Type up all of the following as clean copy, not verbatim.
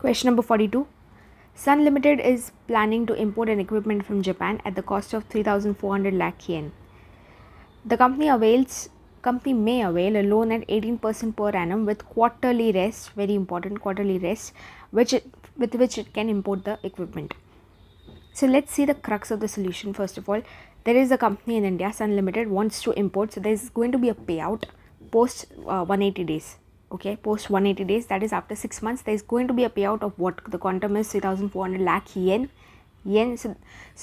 Question number 42. Sun Limited is planning to import an equipment from Japan at the cost of 3,400 lakh yen. The company may avail a loan at 18% per annum with quarterly rest, very important quarterly rest, with which it can import the equipment. So let's see the crux of the solution. First of all, there is a company in India, Sun Limited, wants to import. So there's going to be a payout post 180 days. Okay, post 180 days, that is after 6 months, there is going to be a payout of what the quantum is, 3,400 lakh yen. So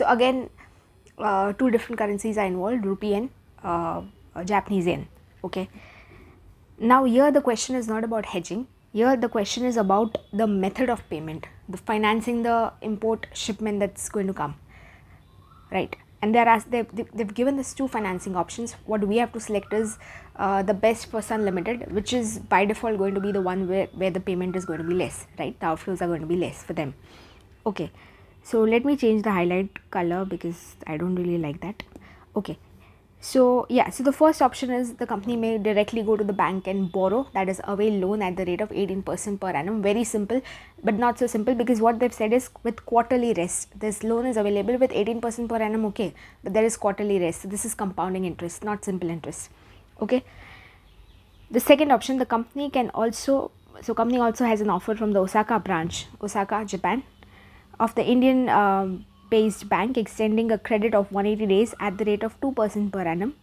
again, two different currencies are involved, rupee and Japanese yen. Okay. Now here the question is not about hedging. Here the question is about the method of payment, the financing the import shipment that's going to come, right? And they've given us two financing options. What we have to select is the best for Sun Limited, which is by default going to be the one where the payment is going to be less, right? The outflows are going to be less for them. Okay, so let me change the highlight color because I don't really like that. Okay, so yeah, so the first option is the company may directly go to the bank and borrow, that is avail loan at the rate of 18% per annum. Very simple, but not so simple, because what they've said is with quarterly rest. This loan is available with 18% per annum, okay, but there is quarterly rest. So this is compounding interest, not simple interest. Okay. The second option, the company also has an offer from the Osaka branch, Osaka, Japan, of the Indian based bank, extending a credit of 180 days at the rate of 2% per annum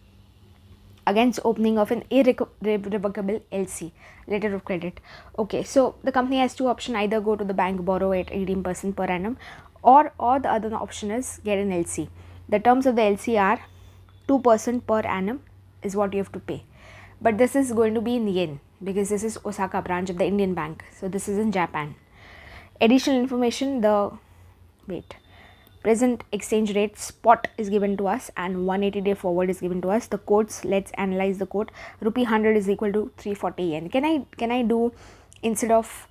against opening of an irrevocable LC, letter of credit. Okay, so the company has two options: either go to the bank, borrow at 18% per annum, or the other option is get an LC. The terms of the LC are 2% per annum is what you have to pay, but this is going to be in yen because this is Osaka branch of the Indian bank, so this is in Japan. Additional information, the present exchange rate spot is given to us and 180-day forward is given to us. The quotes, let's analyze the quote. Rupee 100 is equal to 340 yen. Can I do, instead of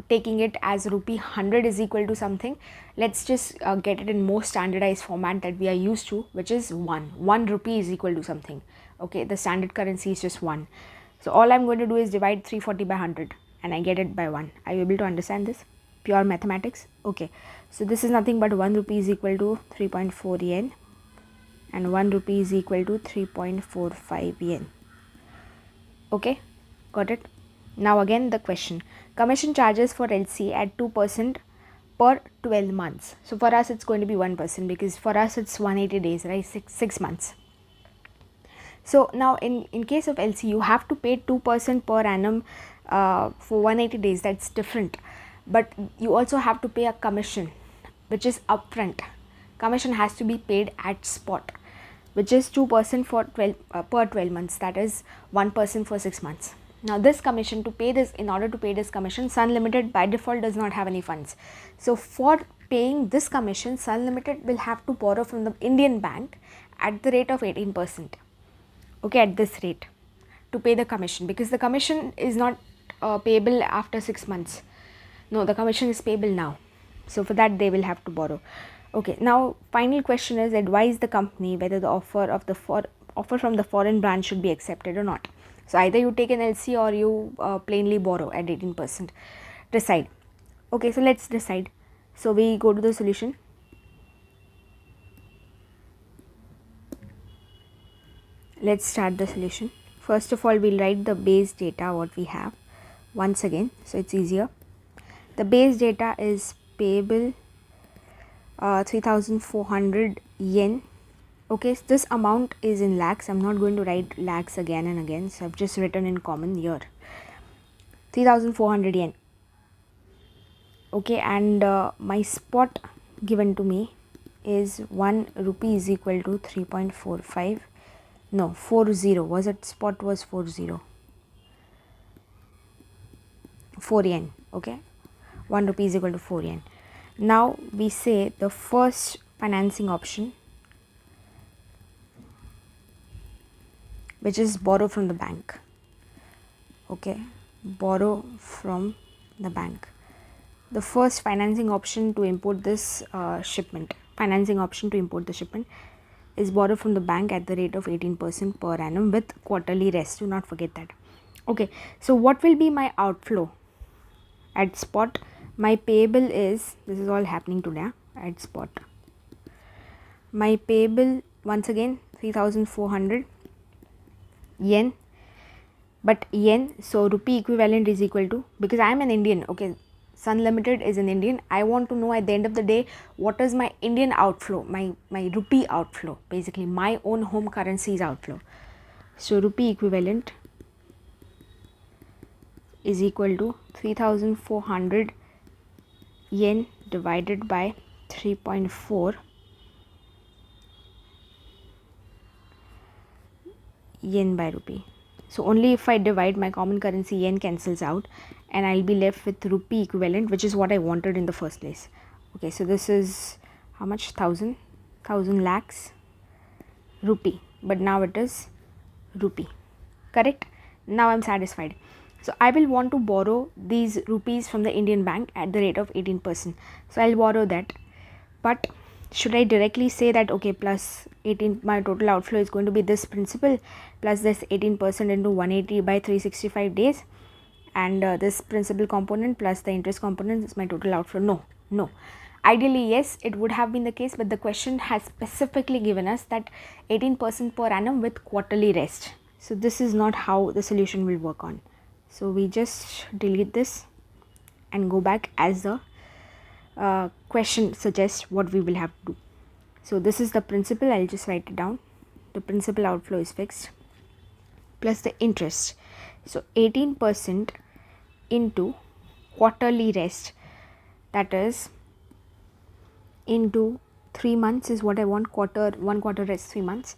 taking it as rupee 100 is equal to something, let's just get it in more standardized format that we are used to, which is 1 rupee is equal to something. Okay, the standard currency is just 1. So all I'm going to do is divide 340 by 100 and I get it by 1. Are you able to understand this? Pure mathematics. Okay, so this is nothing but 1 rupee is equal to 3.4 yen and 1 rupee is equal to 3.45 yen. Okay, got it? Now again the question, commission charges for LC at 2% per 12 months. So for us it's going to be 1% because for us it's 180 days, right? 6 months. So now in case of LC, you have to pay 2% per annum for 180 days. That's different. But you also have to pay a commission, which is upfront. Commission has to be paid at spot, which is 2% for per 12 months. That is 1% for 6 months. Now this commission, in order to pay this commission, Sun Limited by default does not have any funds. So for paying this commission, Sun Limited will have to borrow from the Indian bank at the rate of 18%. Okay, at this rate to pay the commission, because the commission is not payable after 6 months. No, the commission is payable now. So for that they will have to borrow. Okay, now final question is, advise the company whether the offer from the foreign branch should be accepted or not. So either you take an LC or you plainly borrow at 18%. Decide. Okay, so let's decide. So we go to the solution. Let's start the solution. First of all, we'll write the base data what we have once again, so it's easier. The base data is payable 3,400 yen. Okay, so this amount is in lakhs. I'm not going to write lakhs again and again, so I've just written in common here 3,400 yen. Okay, and my spot given to me is 1 rupee is equal to 3.45. No, 40. Was it spot was 40? 4 yen. Okay, 1 rupee is equal to 4 yen. Now we say the first financing option, which is borrow from the bank. Okay, borrow from the bank. The first financing option to import this shipment, is borrow from the bank at the rate of 18% per annum with quarterly rest. Do not forget that. Okay, so what will be my outflow? At spot, My payable is, this is all happening today at spot. My payable once again 3400 yen, but yen, so rupee equivalent is equal to, because I am an Indian, okay, Sun Limited is an Indian, I want to know at the end of the day what is my Indian outflow, my rupee outflow, basically my own home currency's outflow. So rupee equivalent is equal to 3400 yen divided by 3.4 yen by rupee. So only if I divide, my common currency yen cancels out and I'll be left with rupee equivalent, which is what I wanted in the first place. Okay, so this is how much? 1000 lakhs rupee, but now it is rupee, correct? Now I'm satisfied. So I will want to borrow these rupees from the Indian bank at the rate of 18%. So I'll borrow that, but should I directly say that okay, plus 18, my total outflow is going to be this principal plus this 18% into 180 by 365 days, and this principal component plus the interest component is my total outflow? No. Ideally yes, it would have been the case, but the question has specifically given us that 18% per annum with quarterly rest. So this is not how the solution will work on. So we just delete this and go back as the question suggests what we will have to do. So this is the principal, I'll just write it down. The principal outflow is fixed plus the interest. So 18% into quarterly rest, that is into 3 months is what I want, one quarter rest 3 months,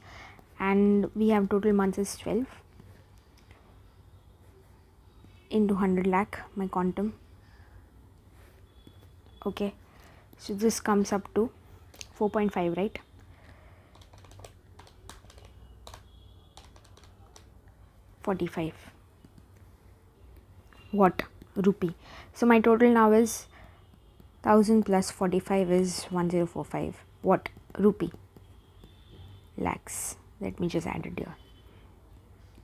and we have total months is 12 into 100 lakh, my quantum. Okay, so this comes up to 4.5, right? $45. What? Rupee. So my total now is 1000 plus 45 is 1045. What? Rupee. Lakhs. Let me just add it here.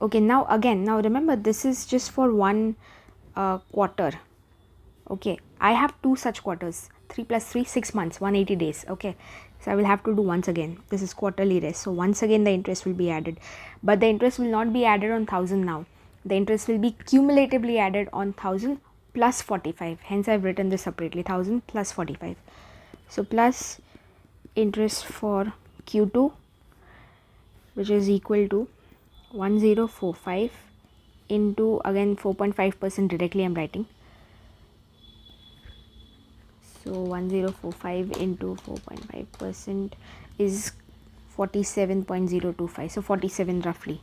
Okay, now remember this is just for one quarter. Okay, I have two such quarters, 3 plus 3, 6 months, 180 days. Okay, so I will have to do once again. This is quarterly rest. So once again the interest will be added, but the interest will not be added on 1000 now. The interest will be cumulatively added on 1000 plus 45. Hence I've written this separately, 1000 plus 45. So plus interest for Q2, which is equal to 1045 into again 4.5% directly I'm writing. So 1045 into 4.5% is 47.025. So 47 roughly.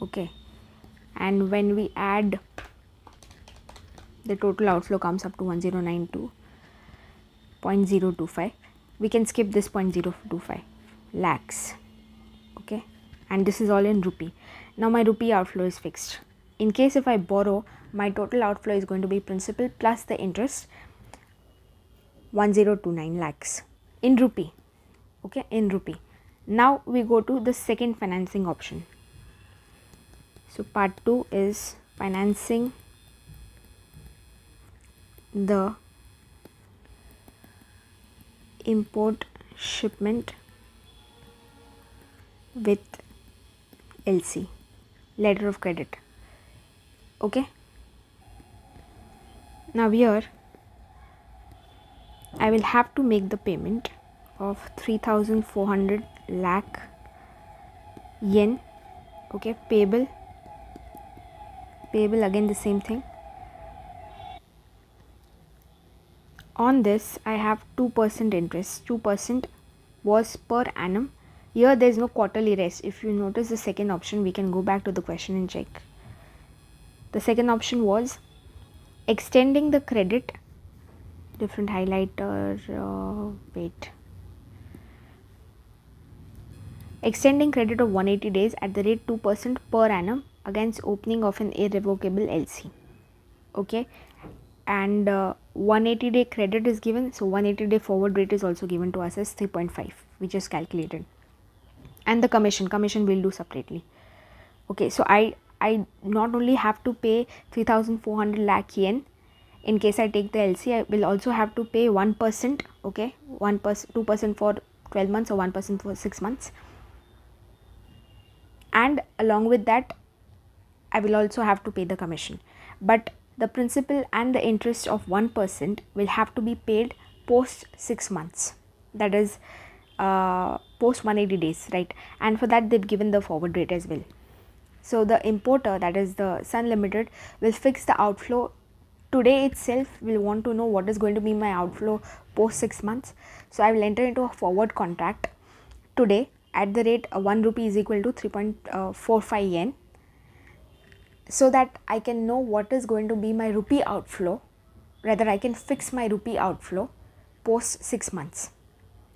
Okay, and when we add, the total outflow comes up to 1092.025. We can skip this 0.025 lakhs. Okay, and this is all in rupee. Now my rupee outflow is fixed. In case if I borrow, my total outflow is going to be principal plus the interest, 1029 lakhs in rupee. Okay, in rupee. Now we go to the second financing option. So part 2 is financing the import shipment with LC, letter of credit. Okay, now here I will have to make the payment of 3400 lakh yen. Okay, payable again the same thing. On this I have 2% interest. 2% was per annum. Here there is no quarterly rest. If you notice the second option, we can go back to the question and check. The second option was extending the credit, different highlighter, extending credit of 180 days at the rate 2% per annum against opening of an irrevocable LC. Okay, and 180 day credit is given, so 180 day forward rate is also given to us as 3.5, we just calculated, and the commission we'll do separately. Okay, so I not only have to pay 3400 lakh yen In case I take the LC, I will also have to pay 1%, okay, 1%, 2% for 12 months or 1% for 6 months. And along with that, I will also have to pay the commission. But the principal and the interest of 1% will have to be paid post 6 months. That is post 180 days, right? And for that, they've given the forward rate as well. So the importer, that is the Sun Limited, will fix the outflow today itself. Will want to know what is going to be my outflow post 6 months. So I will enter into a forward contract today at the rate 1 rupee is equal to 3.45 yen, so that I can know what is going to be my rupee outflow. Rather, I can fix my rupee outflow post 6 months,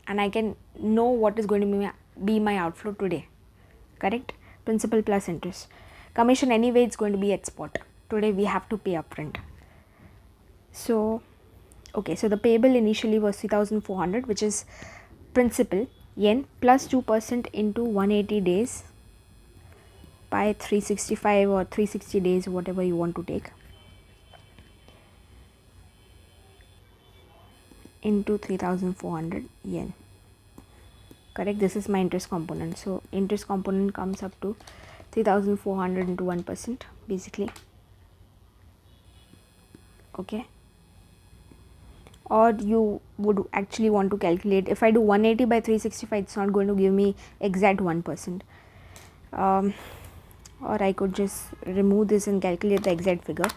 and I can know what is going to be my outflow today. Correct? Principal plus interest. Commission anyway, it's going to be at spot. Today we have to pay upfront. So, okay, so the payable initially was 3,400, which is principal yen plus 2% into 180 days by 365 or 360 days, whatever you want to take, into 3,400 yen. Correct? This is my interest component. So interest component comes up to 3,400 into 1%, basically. Okay. Or you would actually want to calculate, if I do 180 by 365, it's not going to give me exact 1%. Or I could just remove this and calculate the exact figure.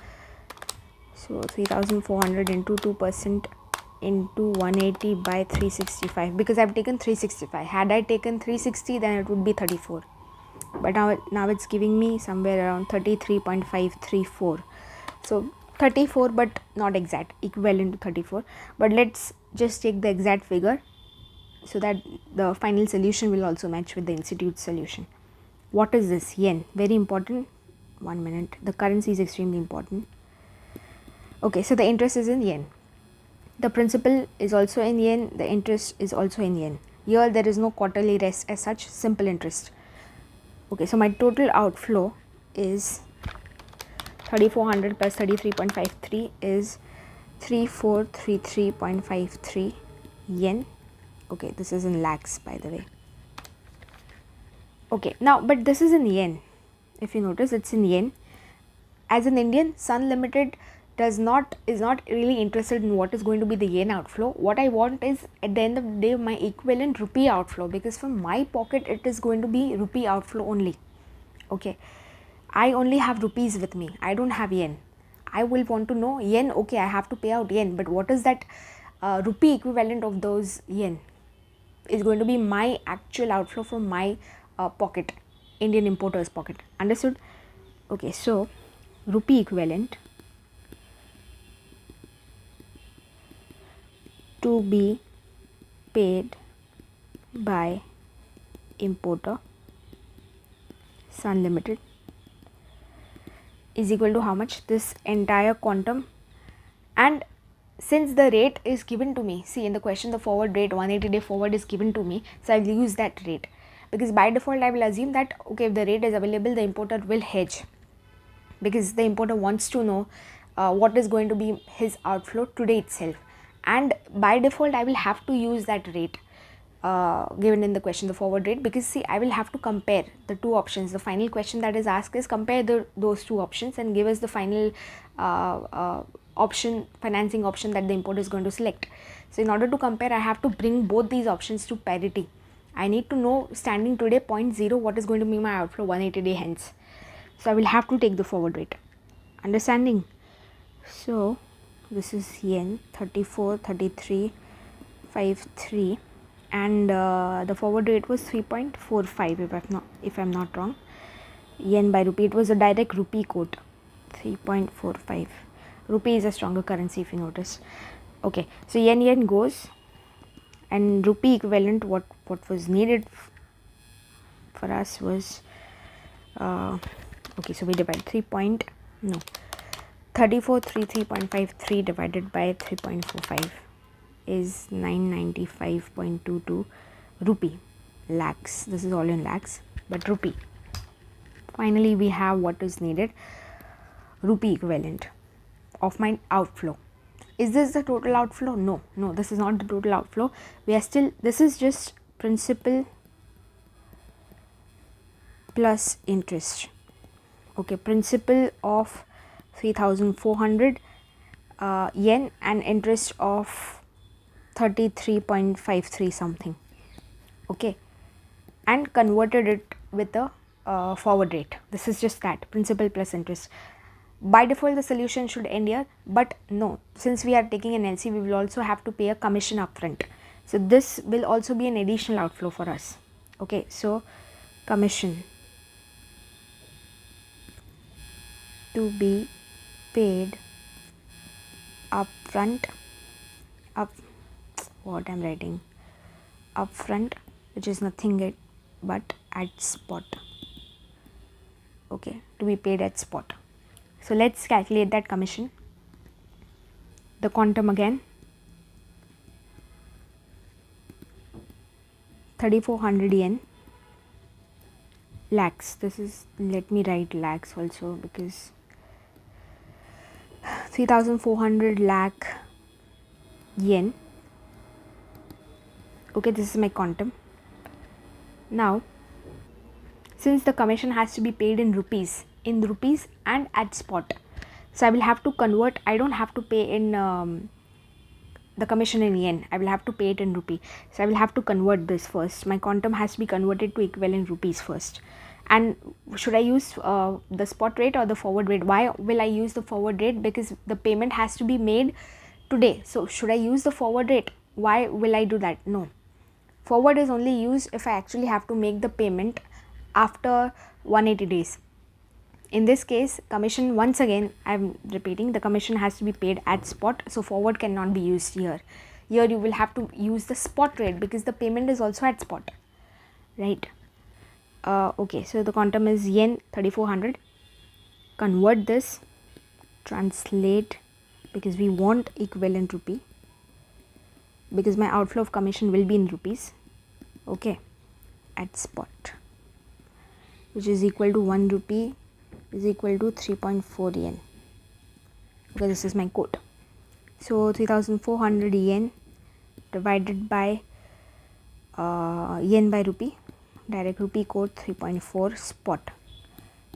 So 3,400 into 2% into 180 by 365, because I've taken 365. Had I taken 360, then it would be 34. But now it's giving me somewhere around 33.534. So 34, but not exact, equivalent to 34. But let's just take the exact figure so that the final solution will also match with the institute's solution. What is this? Yen. Very important. 1 minute. The currency is extremely important. Okay, so the interest is in yen. The principal is also in yen. The interest is also in yen. Here there is no quarterly rest as such, simple interest. Okay, so my total outflow is 3,400 plus 33.53 is 3,433.53 yen. Okay, this is in lakhs, by the way. Okay, now, but this is in yen. If you notice, it's in yen. As an Indian, Sun Limited is not really interested in what is going to be the yen outflow. What I want is, at the end of the day, my equivalent rupee outflow, because from my pocket it is going to be rupee outflow only. Okay, I only have rupees with me. I don't have yen. I will want to know yen. Okay, I have to pay out yen, but what is that rupee equivalent of those yen? Is going to be my actual outflow from my pocket, Indian importer's pocket. Understood? Okay, so rupee equivalent to be paid by importer Sun Limited is equal to how much? This entire quantum. And since the rate is given to me, see in the question the forward rate, 180 day forward is given to me, so I will use that rate, because by default I will assume that okay, if the rate is available, the importer will hedge, because the importer wants to know what is going to be his outflow today itself, and by default I will have to use that rate given in the question, the forward rate, because see I will have to compare the two options. The final question that is asked is compare those two options and give us the final option, financing option that the importer is going to select. So in order to compare, I have to bring both these options to parity. I need to know standing today 0.0 what is going to be my outflow 180 day hence. So I will have to take the forward rate. Understanding? So this is yen 34.3353 and the forward rate was 3.45 if I'm not wrong. Yen by rupee, it was a direct rupee quote. 3.45. Rupee is a stronger currency if you notice. Okay, so yen goes, and rupee equivalent, what was needed for us was okay, so we divide 3433.53 divided by 3.45 is 995.22 rupee, lakhs. This is all in lakhs, but rupee. Finally we have what is needed, rupee equivalent. of my outflow. Is this the total outflow? No, this is not the total outflow. This is just principal plus interest. Okay, principal of 3,400 yen and interest of 33.53 something. Okay, and converted it with a forward rate. This is just that, principal plus interest. By default the solution should end here, but no, since we are taking an LC, we will also have to pay a commission upfront. So this will also be an additional outflow for us. Okay, so commission to be paid upfront, what I'm writing, upfront, which is nothing but at spot. Okay, to be paid at spot. So let's calculate that commission. The quantum again, 3,400 yen, lakhs. This is, let me write lakhs also, because 3,400 lakh yen. Okay, this is my quantum. Now, since the commission has to be paid in rupees and at spot, so I will have to convert. I don't have to pay in the commission in yen. I will have to pay it in rupee. So I will have to convert this first. My quantum has to be converted to equivalent rupees first. And should I use the spot rate or the forward rate? Why will I use the forward rate? Because the payment has to be made today. So should I use the forward rate? Why will I do that? No. Forward is only used if I actually have to make the payment after 180 days. In this case, commission, once again I am repeating, the commission has to be paid at spot, so forward cannot be used here. Here you will have to use the spot rate because the payment is also at spot, right? Okay, so the quantum is yen 3,400. Convert this, translate, because we want equivalent rupee, because my outflow of commission will be in rupees. Okay, at spot, which is equal to 1 rupee is equal to 3.4 yen. Okay, this is my code. So 3,400 yen divided by yen by rupee, direct rupee code 3.4 spot.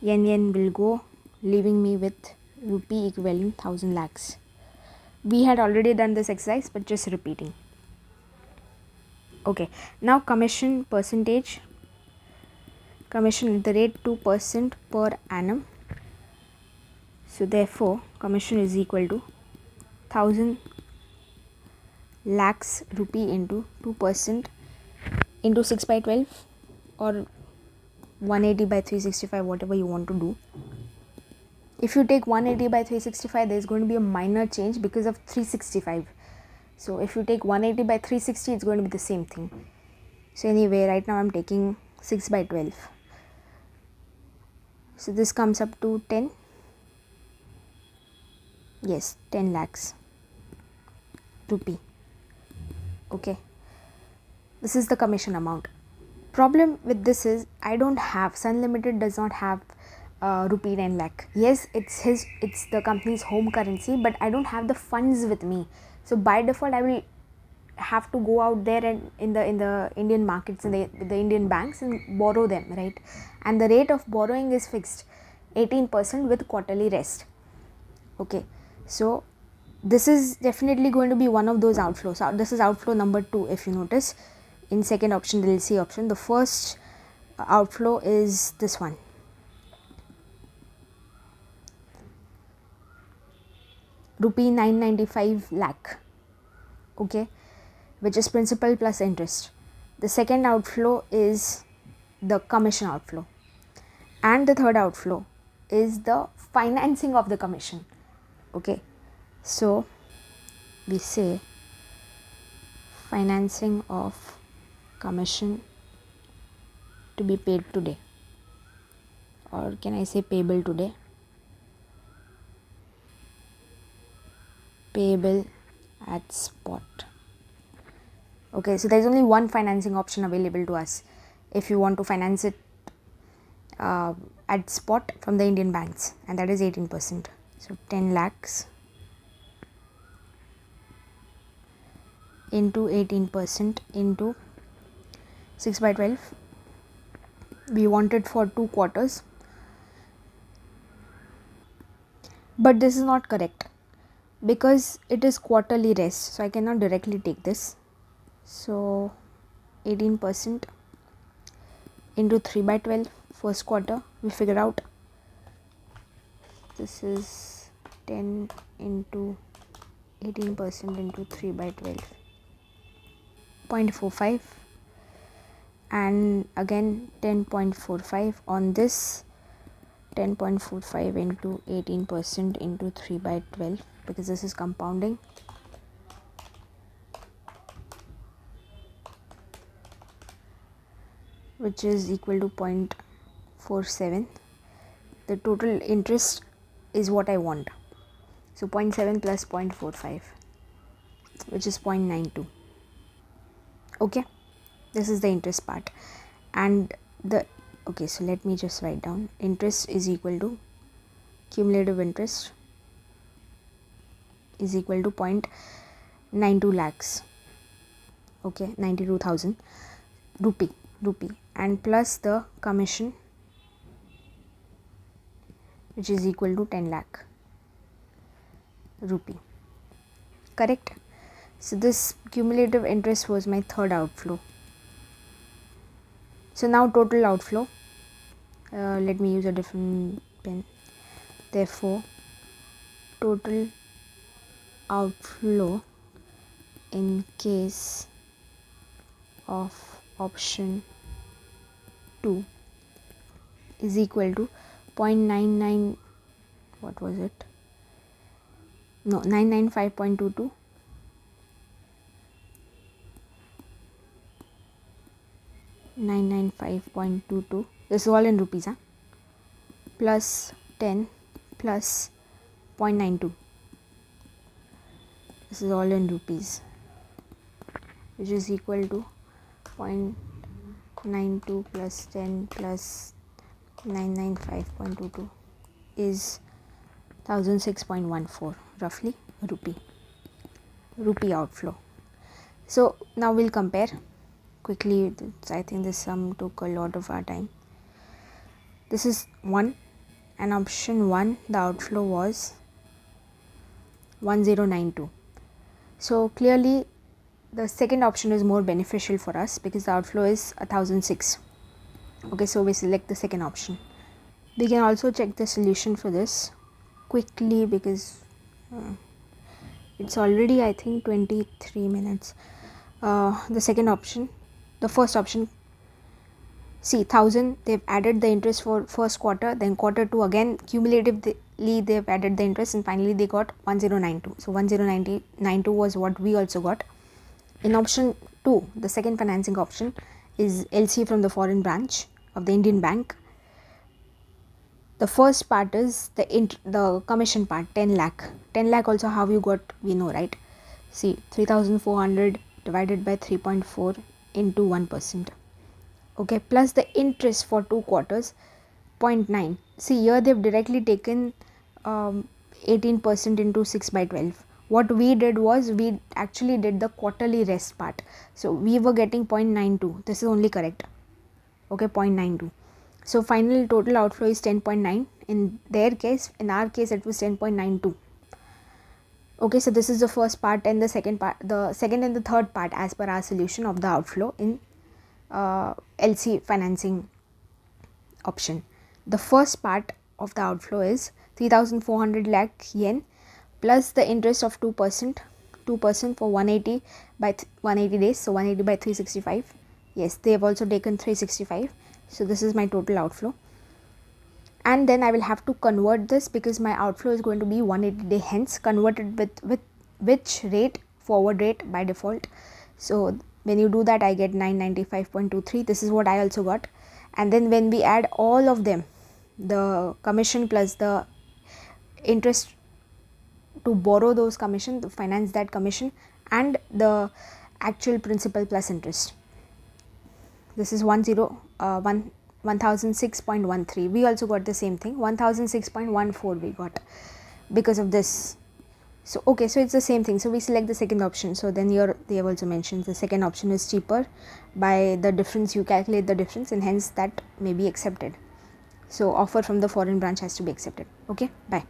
Yen will go, leaving me with rupee equivalent 1,000 lakhs. We had already done this exercise, but just repeating. Okay, now commission percentage. Commission at the rate 2% per annum. So therefore commission is equal to 1,000 lakhs rupee into 2% into 6 by 12 or 180 by 365, whatever you want to do. If you take 180 by 365, there is going to be a minor change because of 365. So if you take 180 by 360, it's going to be the same thing. So anyway, right now I'm taking 6 by 12. So this comes up to 10. Yes, 10 lakhs rupee. Okay, this is the commission amount. Problem with this is I don't have, Sun Limited does not have rupee 10 lakh. Yes, it's the company's home currency, but I don't have the funds with me. So by default I will have to go out there and in the Indian markets, in the Indian banks, and borrow them, right? And the rate of borrowing is fixed, 18% with quarterly rest. Okay, so this is definitely going to be one of those outflows. This is outflow number 2. If you notice, in second option, the LC option, the first outflow is this one. Rupee 995 lakh. Okay, which is principal plus interest. The second outflow is the commission outflow, and the third outflow is the financing of the commission. Okay, so we say financing of commission to be paid today, or can I say payable today? Payable at spot. Okay, so there is only one financing option available to us if you want to finance it at spot from the Indian banks, and that is 18%. So 10 lakhs into 18% into 6 by 12. We want it for 2 quarters, but this is not correct because it is quarterly rest, so I cannot directly take this. So 18% into 3 by 12 first quarter, we figure out this is 10 into 18% into 3 by 12, 0.45, and again 10.45 on this, 10.45 into 18% into 3 by 12, because this is compounding, which is equal to 0.47. The total interest is what I want, so 0.7 plus 0.45, which is 0.92. Okay, this is the interest part. And the okay, so let me just write down, interest is equal to cumulative interest is equal to 0.92 lakhs, okay, 92,000 rupee, and plus the commission, which is equal to 10 lakh rupee. Correct? So this cumulative interest was my third outflow. So now total outflow, let me use a different pen. Therefore total outflow in case of option 2 is equal to 0.99, what was it, no, 995.22 995.22, this is all in rupees, plus 10 plus 0.92, this is all in rupees, which is equal to 0.92 plus 10 plus 995.22 is 1006.14 roughly rupee outflow. So now we'll compare quickly. I think this sum took a lot of our time. This is 1, and option 1, the outflow was 1092. So clearly the second option is more beneficial for us because the outflow is 1006. Okay, so we select the second option. We can also check the solution for this quickly because it's already, I think, 23 minutes. The second option, the first option, see, 1000, they've added the interest for first quarter, then quarter 2 again cumulatively they've added the interest, and finally they got 1092. So 1092 was what we also got. In option 2, the second financing option is LC from the foreign branch of the Indian bank. The first part is the commission part, 10 lakh. 10 lakh also how you got, we know, right? See, 3,400 divided by 3.4 into 1%. Okay, plus the interest for 2 quarters, 0.9. See, here they've directly taken 18% into 6 by 12. What we did was, we actually did the quarterly rest part. So we were getting 0.92. This is only correct. Okay, 0.92. So final total outflow is 10.9 in their case. In our case it was 10.92. Okay, so this is the first part, and the second part, the second and the third part as per our solution of the outflow in LC financing option. The first part of the outflow is 3,400 lakh yen plus the interest of 2% for 180 by 180 days, so 180 by 365. Yes, they have also taken 365. So this is my total outflow, and then I will have to convert this because my outflow is going to be 180 day, hence converted with which rate, forward rate by default. So when you do that, I get 995.23. this is what I also got. And then when we add all of them, the commission plus the interest to borrow those commission, to finance that commission, and the actual principal plus interest, this is 1006.13. we also got the same thing, 1006.14 we got because of this So okay, so it's the same thing. So we select the second option. So then here they have also mentioned the second option is cheaper. By the difference you calculate the difference, and hence that may be accepted. So offer from the foreign branch has to be accepted. Okay, bye.